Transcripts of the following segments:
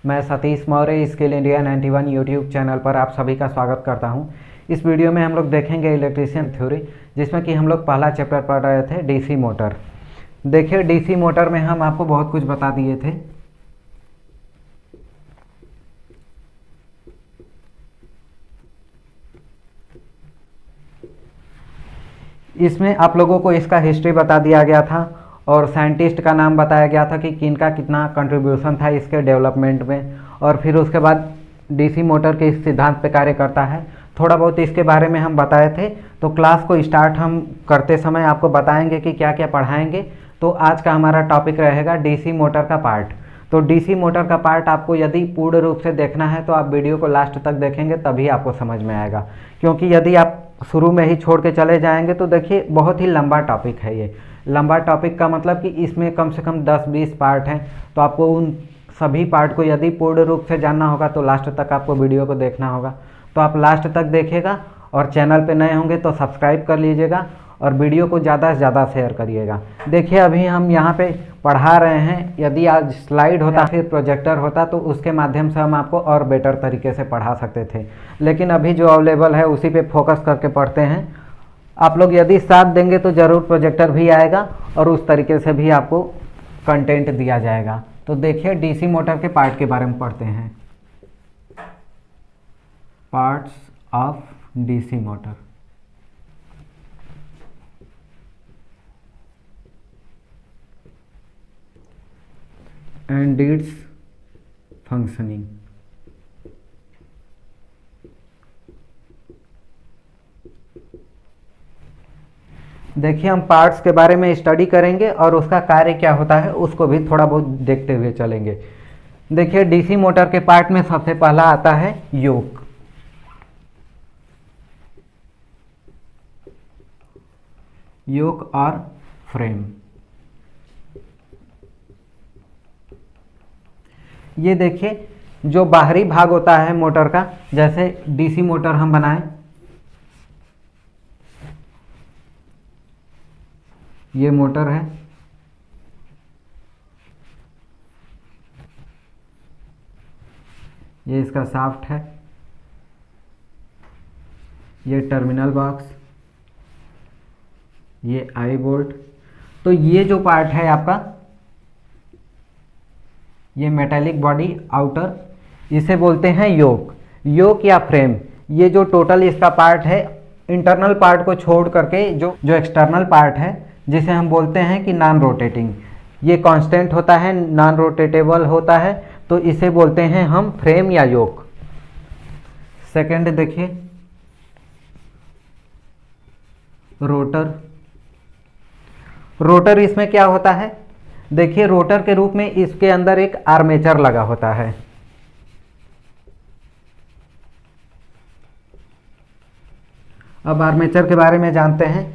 मैं Satish Maurya skill India 91 YouTube channel पर आप सभी का स्वागत करता हूं। इस वीडियो में हम लोग देखेंगे इलेक्ट्रीशियन थ्योरी, जिसमें कि हम लोग पहला चैप्टर पढ़ रहे थे डीसी मोटर। देखिए डीसी मोटर में हम आपको बहुत कुछ बता दिए थे। इसमें आप लोगों को इसका हिस्ट्री बता दिया गया था और साइंटिस्ट का नाम बताया गया था कि किनका कितना कंट्रीब्यूशन था इसके डेवलपमेंट में, और फिर उसके बाद डीसी मोटर के इस सिद्धांत पे कार्य करता है। थोड़ा बहुत इसके बारे में हम बताए थे। तो क्लास को स्टार्ट हम करते समय आपको बताएंगे कि क्या क्या पढ़ाएंगे। तो आज का हमारा टॉपिक रहेगा डीसी मोटर का पार्ट। तो डीसी मोटर का पार्ट आपको यदि पूर्ण रूप से देखना है तो आप वीडियो को लास्ट तक देखेंगे, तभी आपको समझ में आएगा। क्योंकि यदि आप शुरू में ही छोड़ के चले जाएंगे तो देखिए बहुत ही लंबा टॉपिक है ये। लंबा टॉपिक का मतलब कि इसमें कम से कम 10-20 पार्ट हैं। तो आपको उन सभी पार्ट को यदि पूर्ण रूप से जानना होगा तो लास्ट तक आपको वीडियो को देखना होगा। तो आप लास्ट तक देखिएगा, और चैनल पे नए होंगे तो सब्सक्राइब कर लीजिएगा और वीडियो को ज़्यादा से ज़्यादा शेयर करिएगा। देखिए अभी हम यहाँ पे पढ़ा रहे हैं। यदि आज स्लाइड होता फिर प्रोजेक्टर होता तो उसके माध्यम से हम आपको और बेटर तरीके से पढ़ा सकते थे, लेकिन अभी जो अवेलेबल है उसी पे फोकस करके पढ़ते हैं। आप लोग यदि साथ देंगे तो ज़रूर प्रोजेक्टर भी आएगा और उस तरीके से भी आपको कंटेंट दिया जाएगा। तो देखिए डीसी मोटर के पार्ट के बारे में पढ़ते हैं। Parts of DC motor. And it's functioning. देखिए हम पार्ट्स के बारे में स्टडी करेंगे और उसका कार्य क्या होता है उसको भी थोड़ा बहुत देखते हुए चलेंगे। देखिए डीसी मोटर के पार्ट में सबसे पहला आता है योक। योक और फ्रेम। ये देखिए जो बाहरी भाग होता है मोटर का, जैसे डीसी मोटर हम बनाएं, ये मोटर है, ये इसका शाफ्ट है, ये टर्मिनल बॉक्स, ये आई बोल्ट। तो ये जो पार्ट है आपका, ये मेटालिक बॉडी आउटर, इसे बोलते हैं योक। योक या फ्रेम, ये जो टोटल इसका पार्ट है, इंटरनल पार्ट को छोड़ करके जो एक्सटर्नल पार्ट है, जिसे हम बोलते हैं कि नॉन रोटेटिंग, ये कांस्टेंट होता है, नॉन रोटेटेबल होता है, तो इसे बोलते हैं हम फ्रेम या योक। सेकंड देखिए रोटर। रोटर इसमें क्या होता है, देखिए रोटर के रूप में इसके अंदर एक आर्मेचर लगा होता है। अब आर्मेचर के बारे में जानते हैं।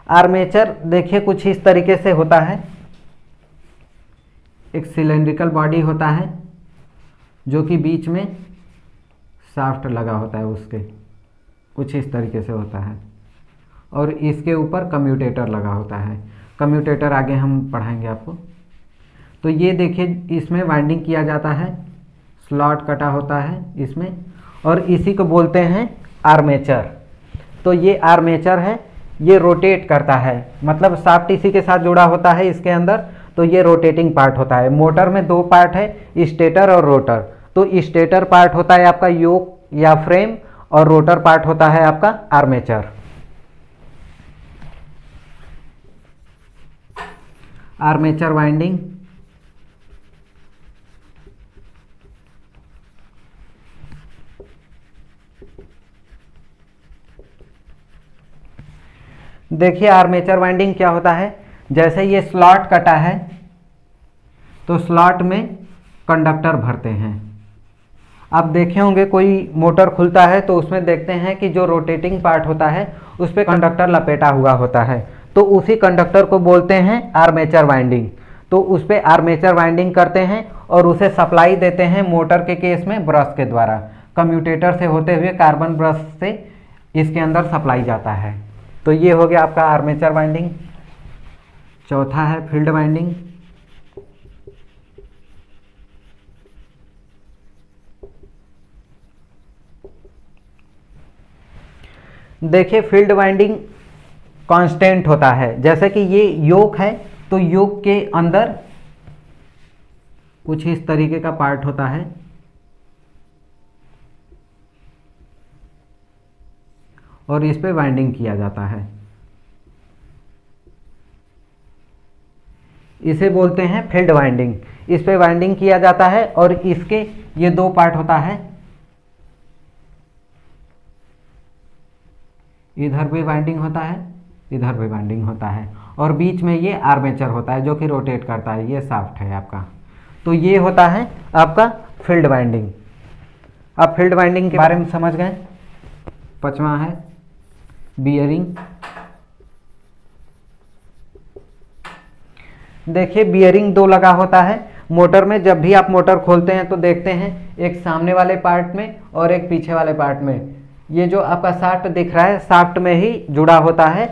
आर्मेचर देखिए कुछ इस तरीके से होता है। एक सिलेंड्रिकल बॉडी होता है जो कि बीच में शाफ्ट लगा होता है, उसके कुछ इस तरीके से होता है, और इसके ऊपर कम्यूटेटर लगा होता है। कम्यूटेटर आगे हम पढ़ाएंगे आपको। तो ये देखिए इसमें वाइंडिंग किया जाता है, स्लॉट कटा होता है इसमें, और इसी को बोलते हैं आर्मेचर। तो ये आर्मेचर है, ये रोटेट करता है, मतलब शाफ्ट इसी के साथ जुड़ा होता है इसके अंदर। तो ये रोटेटिंग पार्ट होता है। मोटर में दो पार्ट है, स्टेटर और रोटर। तो स्टेटर पार्ट होता है आपका योक या फ्रेम, और रोटर पार्ट होता है आपका आर्मेचर। Armature winding. देखिए आर्मेचर वाइंडिंग क्या होता है, जैसे ये स्लॉट कटा है तो स्लॉट में कंडक्टर भरते हैं। आप देखे होंगे कोई मोटर खुलता है तो उसमें देखते हैं कि जो रोटेटिंग पार्ट होता है उस पर कंडक्टर लपेटा हुआ होता है, तो उसी कंडक्टर को बोलते हैं आर्मेचर वाइंडिंग। तो उस पर आर्मेचर वाइंडिंग करते हैं और उसे सप्लाई देते हैं मोटर के केस में ब्रश के द्वारा, कम्यूटेटर से होते हुए कार्बन ब्रश से इसके अंदर सप्लाई जाता है। तो ये हो गया आपका आर्मेचर वाइंडिंग। चौथा है फील्ड वाइंडिंग। देखिए फील्ड वाइंडिंग कांस्टेंट होता है, जैसे कि ये योक है तो योक के अंदर कुछ इस तरीके का पार्ट होता है और इस पे वाइंडिंग किया जाता है, इसे बोलते हैं फील्ड वाइंडिंग। इस पे वाइंडिंग किया जाता है और इसके ये दो पार्ट होता है, इधर भी वाइंडिंग होता है, इधर भी वाइंडिंग होता है और बीच में ये आर्मेचर होता है जो कि रोटेट करता है, ये शाफ्ट है आपका। तो ये होता है आपका फील्ड वाइंडिंग। आप फील्ड वाइंडिंग के बारे में समझ गए। पांचवां है बियरिंग। देखिए बियरिंग दो लगा होता है मोटर में। जब भी आप मोटर खोलते हैं तो देखते हैं एक सामने वाले पार्ट में और एक पीछे वाले पार्ट में। ये जो आपका शाफ्ट दिख रहा है, शाफ्ट में ही जुड़ा होता है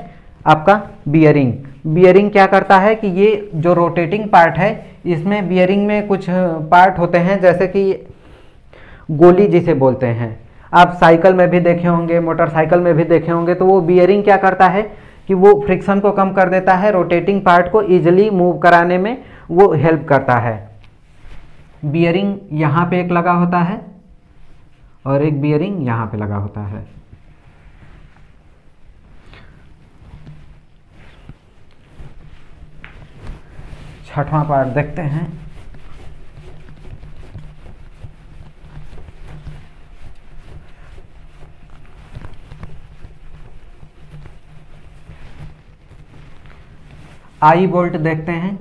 आपका बियरिंग। बियरिंग क्या करता है कि ये जो रोटेटिंग पार्ट है, इसमें बियरिंग में कुछ पार्ट होते हैं, जैसे कि गोली जिसे बोलते हैं। आप साइकिल में भी देखे होंगे, मोटरसाइकिल में भी देखे होंगे। तो वो बियरिंग क्या करता है कि वो फ्रिक्शन को कम कर देता है, रोटेटिंग पार्ट को ईजिली मूव कराने में वो हेल्प करता है। बियरिंग यहाँ पे एक लगा होता है और एक बियरिंग यहाँ पे लगा होता है। छठवां पार्ट देखते हैं। आई बोल्ट देखते हैं।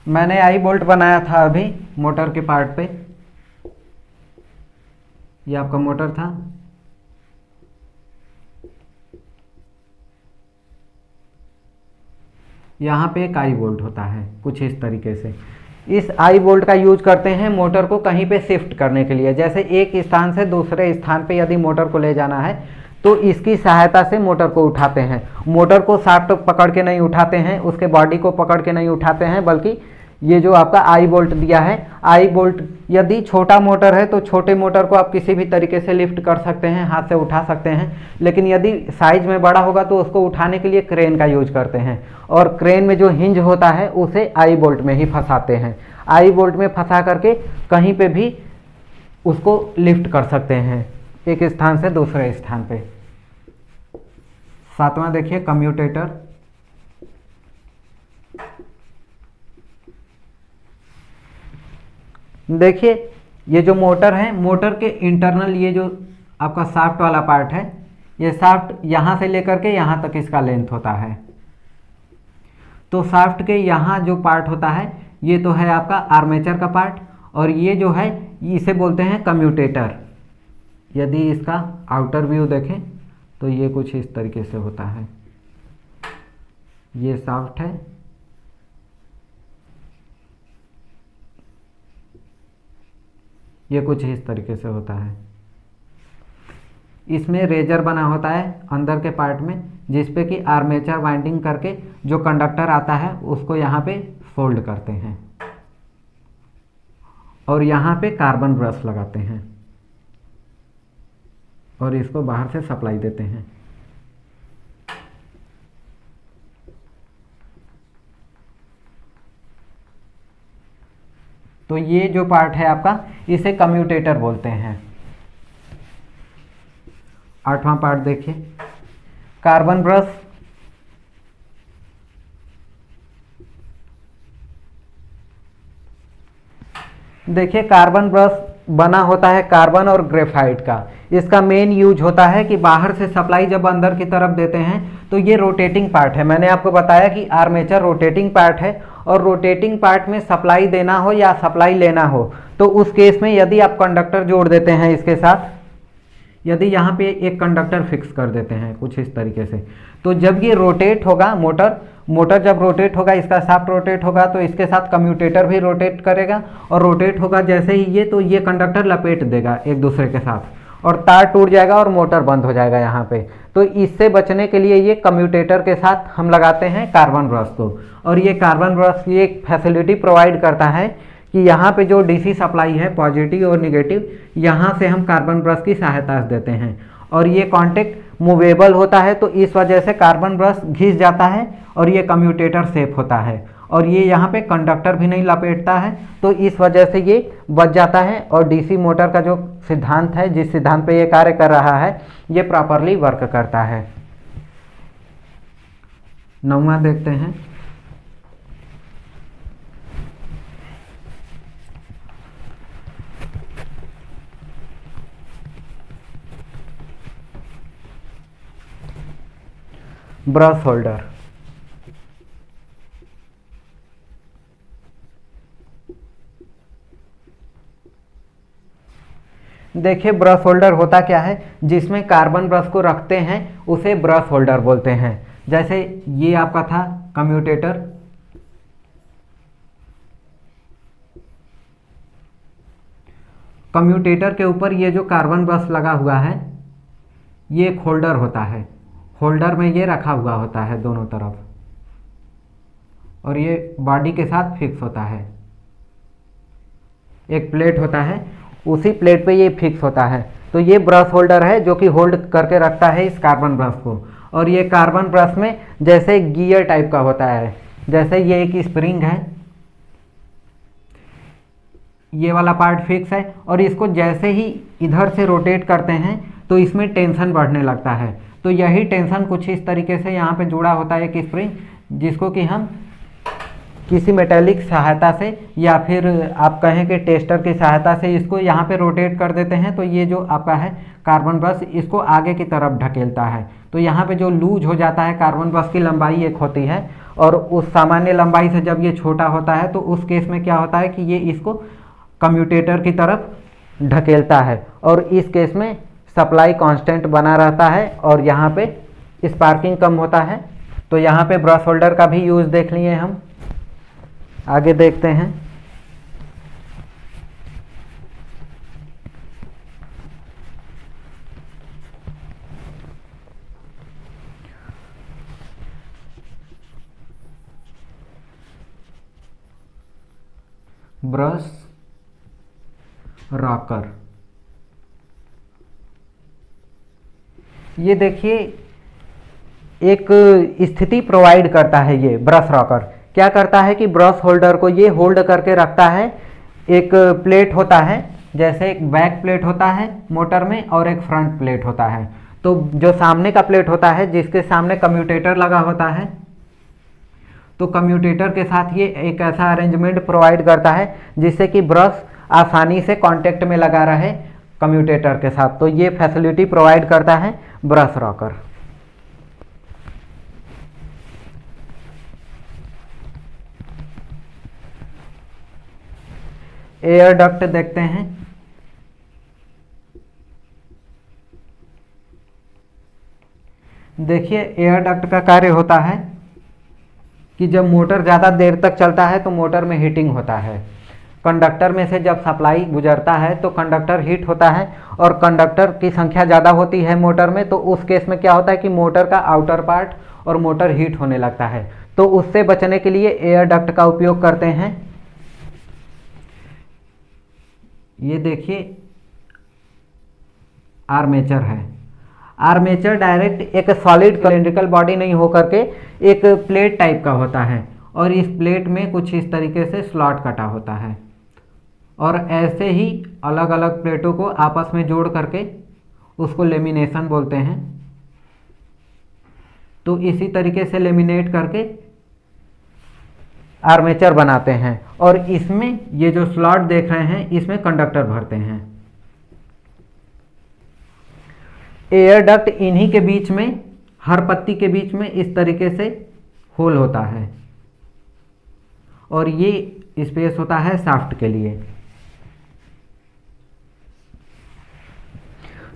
मैंने आई बोल्ट बनाया था अभी मोटर के पार्ट पे। ये आपका मोटर था, यहाँ पे एक आई बोल्ट होता है कुछ इस तरीके से। इस आई बोल्ट का यूज करते हैं मोटर को कहीं पे शिफ्ट करने के लिए। जैसे एक स्थान से दूसरे स्थान पे यदि मोटर को ले जाना है तो इसकी सहायता से मोटर को उठाते हैं। मोटर को शाफ्ट पकड़ के नहीं उठाते हैं, उसके बॉडी को पकड़ के नहीं उठाते हैं, बल्कि ये जो आपका आई बोल्ट दिया है, आई बोल्ट यदि छोटा मोटर है तो छोटे मोटर को आप किसी भी तरीके से लिफ्ट कर सकते हैं, हाथ से उठा सकते हैं। लेकिन यदि साइज में बड़ा होगा तो उसको उठाने के लिए क्रेन का यूज करते हैं और क्रेन में जो हिंज होता है उसे आई बोल्ट में ही फंसाते हैं। आई बोल्ट में फंसा करके कहीं पे भी उसको लिफ्ट कर सकते हैं एक स्थान से दूसरे स्थान पे। सातवां देखिए कम्यूटेटर। देखिए ये जो मोटर है, मोटर के इंटरनल ये जो आपका शाफ्ट वाला पार्ट है, ये शाफ्ट यहाँ से लेकर के यहाँ तक इसका लेंथ होता है। तो शाफ्ट के यहाँ जो पार्ट होता है ये तो है आपका आर्मेचर का पार्ट और ये जो है इसे बोलते हैं कम्यूटेटर। यदि इसका आउटर व्यू देखें तो ये कुछ इस तरीके से होता है। ये शाफ्ट है, ये कुछ इस तरीके से होता है। इसमें रेजर बना होता है अंदर के पार्ट में, जिसपे कि आर्मेचर वाइंडिंग करके जो कंडक्टर आता है उसको यहाँ पे फोल्ड करते हैं और यहाँ पे कार्बन ब्रश लगाते हैं और इसको बाहर से सप्लाई देते हैं। तो ये जो पार्ट है आपका, इसे कम्यूटेटर बोलते हैं। आठवां पार्ट देखिए कार्बन ब्रश। देखिए कार्बन ब्रश बना होता है कार्बन और ग्रेफाइट का। इसका मेन यूज होता है कि बाहर से सप्लाई जब अंदर की तरफ देते हैं तो ये रोटेटिंग पार्ट है। मैंने आपको बताया कि आर्मेचर रोटेटिंग पार्ट है और रोटेटिंग पार्ट में सप्लाई देना हो या सप्लाई लेना हो तो उस केस में यदि आप कंडक्टर जोड़ देते हैं इसके साथ, यदि यहाँ पे एक कंडक्टर फिक्स कर देते हैं कुछ इस तरीके से, तो जब ये रोटेट होगा मोटर जब रोटेट होगा, इसका शाफ्ट रोटेट होगा तो इसके साथ कम्यूटेटर भी रोटेट करेगा और रोटेट होगा जैसे ही ये, तो ये कंडक्टर लपेट देगा एक दूसरे के साथ और तार टूट जाएगा और मोटर बंद हो जाएगा यहाँ पे। तो इससे बचने के लिए ये कम्यूटेटर के साथ हम लगाते हैं कार्बन ब्रश को। और ये कार्बन ब्रश ये एक फैसिलिटी प्रोवाइड करता है कि यहाँ पे जो डीसी सप्लाई है पॉजिटिव और निगेटिव, यहाँ से हम कार्बन ब्रश की सहायता से देते हैं और ये कॉन्टेक्ट मूवेबल होता है, तो इस वजह से कार्बन ब्रश घिस जाता है और ये कम्यूटेटर सेफ होता है और ये यहाँ पे कंडक्टर भी नहीं लपेटता है, तो इस वजह से ये बच जाता है और डीसी मोटर का जो सिद्धांत है, जिस सिद्धांत पे ये कार्य कर रहा है, ये प्रॉपरली वर्क करता है। 9वां देखते हैं। Brush holder. देखिए ब्रश होल्डर होता क्या है, जिसमें कार्बन ब्रश को रखते हैं उसे ब्रश होल्डर बोलते हैं। जैसे ये आपका था कम्यूटेटर, कम्यूटेटर के ऊपर ये जो कार्बन ब्रश लगा हुआ है ये एक होल्डर होता है। होल्डर में ये रखा हुआ होता है दोनों तरफ और ये बॉडी के साथ फिक्स होता है। एक प्लेट होता है, उसी प्लेट पे ये फिक्स होता है, तो ये ब्रश होल्डर है जो कि होल्ड करके रखता है इस कार्बन ब्रश को। और ये कार्बन ब्रश में जैसे गियर टाइप का होता है, जैसे ये एक स्प्रिंग है, ये वाला पार्ट फिक्स है और इसको जैसे ही इधर से रोटेट करते हैं तो इसमें टेंशन बढ़ने लगता है। तो यही टेंशन कुछ इस तरीके से यहाँ पे जुड़ा होता है एक स्प्रिंग, जिसको कि हम किसी मेटेलिक सहायता से या फिर आप कहें कि टेस्टर की सहायता से इसको यहाँ पे रोटेट कर देते हैं, तो ये जो आपका है कार्बन ब्रश इसको आगे की तरफ ढकेलता है। तो यहाँ पे जो लूज हो जाता है, कार्बन ब्रश की लंबाई एक होती है और उस सामान्य लंबाई से जब ये छोटा होता है तो उस केस में क्या होता है कि ये इसको कम्यूटेटर की तरफ ढकेलता है और इस केस में सप्लाई कांस्टेंट बना रहता है और यहाँ पे स्पार्किंग कम होता है। तो यहाँ पे ब्रश होल्डर का भी यूज़ देख लिए हम। आगे देखते हैं। Brush rocker. ये देखिए एक स्थिति प्रोवाइड करता है ये ब्रश रॉकर। क्या करता है कि ब्रश होल्डर को ये होल्ड करके रखता है। एक प्लेट होता है, जैसे एक बैक प्लेट होता है मोटर में और एक फ्रंट प्लेट होता है। तो जो सामने का प्लेट होता है जिसके सामने कम्यूटेटर लगा होता है, तो कम्यूटेटर के साथ ये एक ऐसा अरेंजमेंट प्रोवाइड करता है जिससे कि ब्रश आसानी से कांटेक्ट में लगा रहे कम्यूटेटर के साथ। तो ये फैसिलिटी प्रोवाइड करता है ब्रश रॉकर। एयर डक्ट देखते हैं। देखिए एयर डक्ट का कार्य होता है कि जब मोटर ज़्यादा देर तक चलता है तो मोटर में हीटिंग होता है। कंडक्टर में से जब सप्लाई गुजरता है तो कंडक्टर हीट होता है और कंडक्टर की संख्या ज़्यादा होती है मोटर में, तो उस केस में क्या होता है कि मोटर का आउटर पार्ट और मोटर हीट होने लगता है। तो उससे बचने के लिए एयर डक्ट का उपयोग करते हैं। ये देखिए आर्मेचर है। आर्मेचर डायरेक्ट एक सॉलिड सिलिंड्रिकल बॉडी नहीं होकर के एक प्लेट टाइप का होता है और इस प्लेट में कुछ इस तरीके से स्लॉट कटा होता है और ऐसे ही अलग अलग प्लेटों को आपस में जोड़ करके उसको लेमिनेशन बोलते हैं। तो इसी तरीके से लेमिनेट करके आर्मेचर बनाते हैं और इसमें ये जो स्लॉट देख रहे हैं इसमें कंडक्टर भरते हैं। एयर डक्ट इन्हीं के बीच में, हर पत्ती के बीच में इस तरीके से होल होता है और ये स्पेस होता है शाफ्ट के लिए।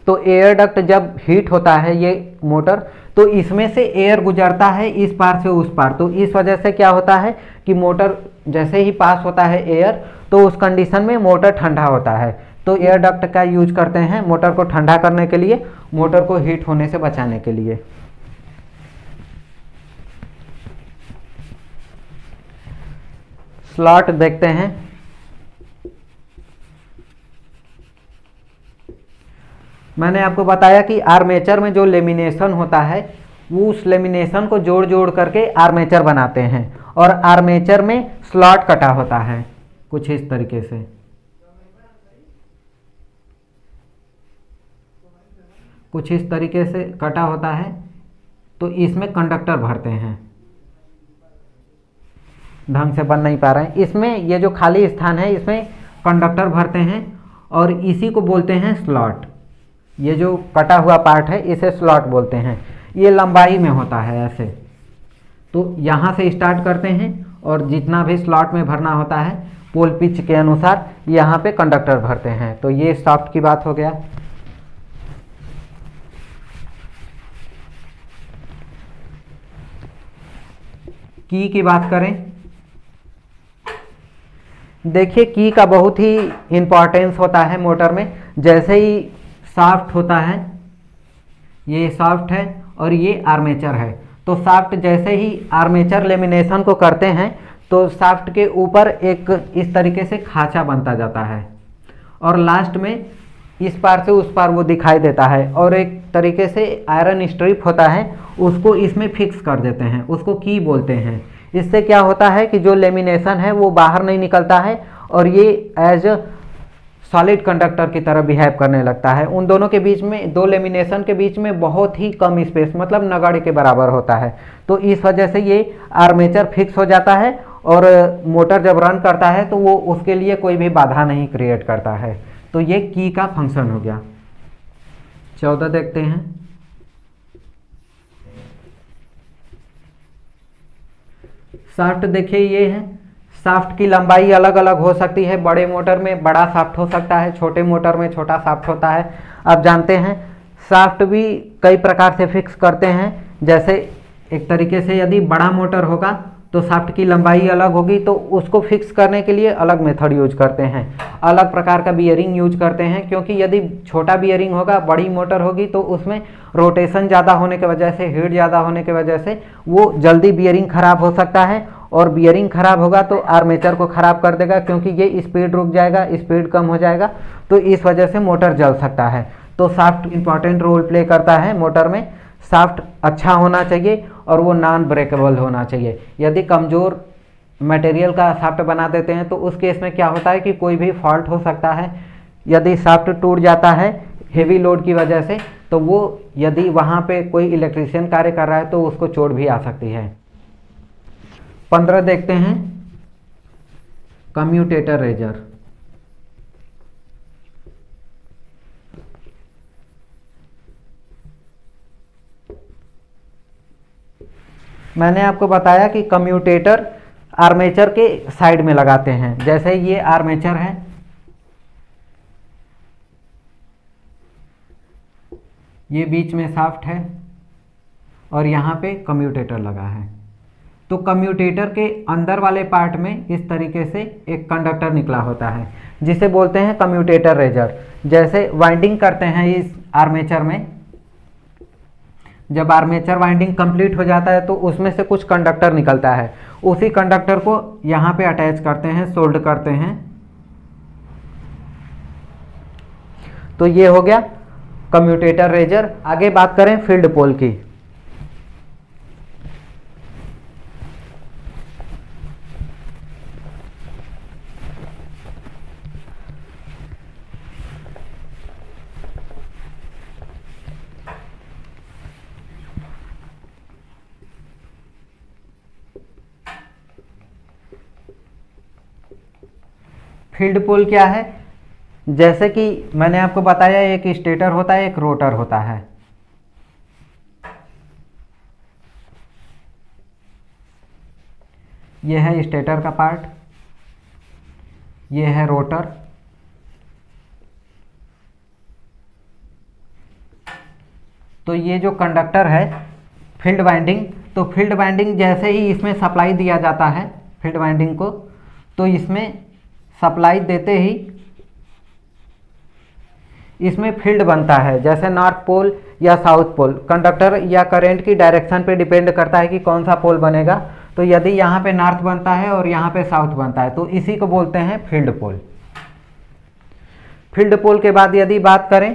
तो एयर डक्ट जब हीट होता है ये मोटर, तो इसमें से एयर गुजरता है इस पार से उस पार। तो इस वजह से क्या होता है कि मोटर जैसे ही पास होता है एयर, तो उस कंडीशन में मोटर ठंडा होता है। तो एयर डक्ट का यूज करते हैं मोटर को ठंडा करने के लिए, मोटर को हीट होने से बचाने के लिए। स्लॉट देखते हैं। मैंने आपको बताया कि आर्मेचर में जो लेमिनेशन होता है वो उस लेमिनेशन को जोड़ जोड़ करके आर्मेचर बनाते हैं, और आर्मेचर में स्लॉट कटा होता है कुछ इस तरीके से। कुछ इस तरीके से कटा होता है, तो इसमें कंडक्टर भरते हैं। ढंग से बन नहीं पा रहे हैं, इसमें ये जो खाली स्थान है इसमें कंडक्टर भरते हैं और इसी को बोलते हैं स्लॉट। ये जो कटा हुआ पार्ट है इसे स्लॉट बोलते हैं। ये लंबाई में होता है ऐसे, तो यहाँ से स्टार्ट करते हैं और जितना भी स्लॉट में भरना होता है पोल पिच के अनुसार यहाँ पे कंडक्टर भरते हैं। तो ये शाफ्ट की बात हो गया। की बात करें, देखिए की का बहुत ही इम्पोर्टेंस होता है मोटर में। जैसे ही शाफ्ट होता है, ये शाफ्ट है और ये आर्मेचर है, तो शाफ्ट जैसे ही आर्मेचर लेमिनेशन को करते हैं तो शाफ्ट के ऊपर एक इस तरीके से खांचा बनता जाता है और लास्ट में इस पार से उस पार वो दिखाई देता है, और एक तरीके से आयरन स्ट्रिप होता है उसको इसमें फिक्स कर देते हैं, उसको की बोलते हैं। इससे क्या होता है कि जो लेमिनेशन है वो बाहर नहीं निकलता है और ये एज सॉलिड कंडक्टर की तरह बिहेव करने लगता है। उन दोनों के बीच में, दो लेमिनेशन के बीच में बहुत ही कम स्पेस, मतलब नगाड़े के बराबर होता है, तो इस वजह से ये आर्मेचर फिक्स हो जाता है और मोटर जब रन करता है तो वो उसके लिए कोई भी बाधा नहीं क्रिएट करता है। तो ये की का फंक्शन हो गया। 14 देखते हैं। शाफ्ट देखिए ये है। शाफ्ट की लंबाई अलग अलग हो सकती है। बड़े मोटर में बड़ा शाफ्ट हो सकता है, छोटे मोटर में छोटा शाफ्ट होता है। आप जानते हैं शाफ्ट भी कई प्रकार से फिक्स करते हैं। जैसे एक तरीके से यदि बड़ा मोटर होगा तो शाफ्ट की लंबाई अलग होगी, तो उसको फिक्स करने के लिए अलग मेथड यूज करते हैं, अलग प्रकार का बियरिंग यूज करते हैं। क्योंकि यदि छोटा बियरिंग होगा, बड़ी मोटर होगी, तो उसमें रोटेशन ज़्यादा होने की वजह से, हीट ज़्यादा होने की वजह से वो जल्दी बियरिंग खराब हो सकता है, और बियरिंग खराब होगा तो आर्मेचर को ख़राब कर देगा, क्योंकि ये स्पीड रुक जाएगा, स्पीड कम हो जाएगा, तो इस वजह से मोटर जल सकता है। तो शाफ्ट इंपॉर्टेंट रोल प्ले करता है मोटर में। शाफ्ट अच्छा होना चाहिए और वो नॉन ब्रेकेबल होना चाहिए। यदि कमज़ोर मटेरियल का शाफ्ट बना देते हैं तो उस केस में क्या होता है कि कोई भी फॉल्ट हो सकता है। यदि शाफ्ट टूट जाता है हेवी लोड की वजह से, तो वो यदि वहाँ पे कोई इलेक्ट्रीशियन कार्य कर रहा है तो उसको चोट भी आ सकती है। 15 देखते हैं। Commutator razor. मैंने आपको बताया कि कम्यूटेटर आर्मेचर के साइड में लगाते हैं। जैसे ये आर्मेचर है, ये बीच में शाफ्ट है और यहाँ पे कम्यूटेटर लगा है। तो कम्यूटेटर के अंदर वाले पार्ट में इस तरीके से एक कंडक्टर निकला होता है जिसे बोलते हैं कम्यूटेटर रेजर। जैसे वाइंडिंग करते हैं इस आर्मेचर में, जब आर्मेचर वाइंडिंग कंप्लीट हो जाता है तो उसमें से कुछ कंडक्टर निकलता है। उसी कंडक्टर को यहाँ पे अटैच करते हैं, सोल्ड करते हैं। तो ये हो गया कम्यूटेटर रेजर। आगे बात करें फील्ड पोल की। फील्ड पोल क्या है? जैसे कि मैंने आपको बताया एक स्टेटर होता है, एक रोटर होता है। यह है स्टेटर का पार्ट, यह है रोटर। तो ये जो कंडक्टर है फील्ड वाइंडिंग, तो फील्ड वाइंडिंग जैसे ही इसमें सप्लाई दिया जाता है फील्ड वाइंडिंग को, तो इसमें सप्लाई देते ही इसमें फील्ड बनता है। जैसे नॉर्थ पोल या साउथ पोल, कंडक्टर या करंट की डायरेक्शन पे डिपेंड करता है कि कौन सा पोल बनेगा। तो यदि यहाँ पे नॉर्थ बनता है और यहाँ पे साउथ बनता है तो इसी को बोलते हैं फील्ड पोल। फील्ड पोल के बाद यदि बात करें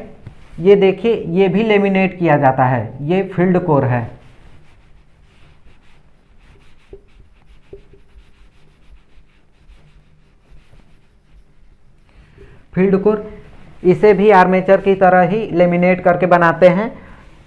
ये देखिए, ये भी लेमिनेट किया जाता है, ये फील्ड कोर है। फील्ड कोर, इसे भी आर्मेचर की तरह ही लेमिनेट करके बनाते हैं।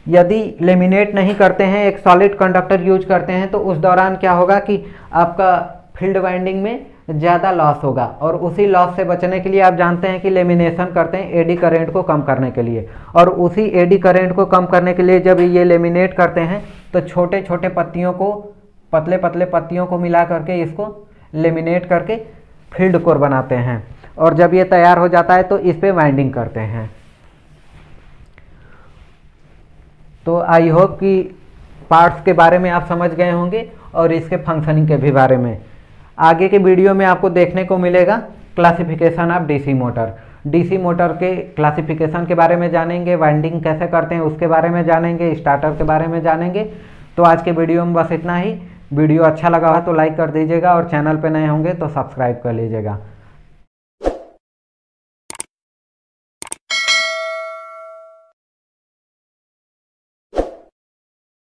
यदि लेमिनेट नहीं करते हैं, एक सॉलिड कंडक्टर यूज करते हैं, तो उस दौरान क्या होगा कि आपका फील्ड वाइंडिंग में ज़्यादा लॉस होगा, और उसी लॉस से बचने के लिए आप जानते हैं कि लेमिनेशन करते हैं एडी करंट को कम करने के लिए। और उसी एडी करंट को कम करने के लिए जब ये लेमिनेट करते हैं तो छोटे छोटे पत्तियों को, पतले पतले पत्तियों को मिला करके इसको लेमिनेट करके फील्ड कोर बनाते हैं, और जब ये तैयार हो जाता है तो इस पे वाइंडिंग करते हैं। तो आई होप कि पार्ट्स के बारे में आप समझ गए होंगे और इसके फंक्शनिंग के भी बारे में। आगे के वीडियो में आपको देखने को मिलेगा classification of DC motor. DC motor के क्लासिफिकेशन के बारे में जानेंगे, वाइंडिंग कैसे करते हैं उसके बारे में जानेंगे, स्टार्टर के बारे में जानेंगे। तो आज के वीडियो में बस इतना ही। वीडियो अच्छा लगा हो तो लाइक कर दीजिएगा, और चैनल पे नए होंगे तो सब्सक्राइब कर लीजिएगा।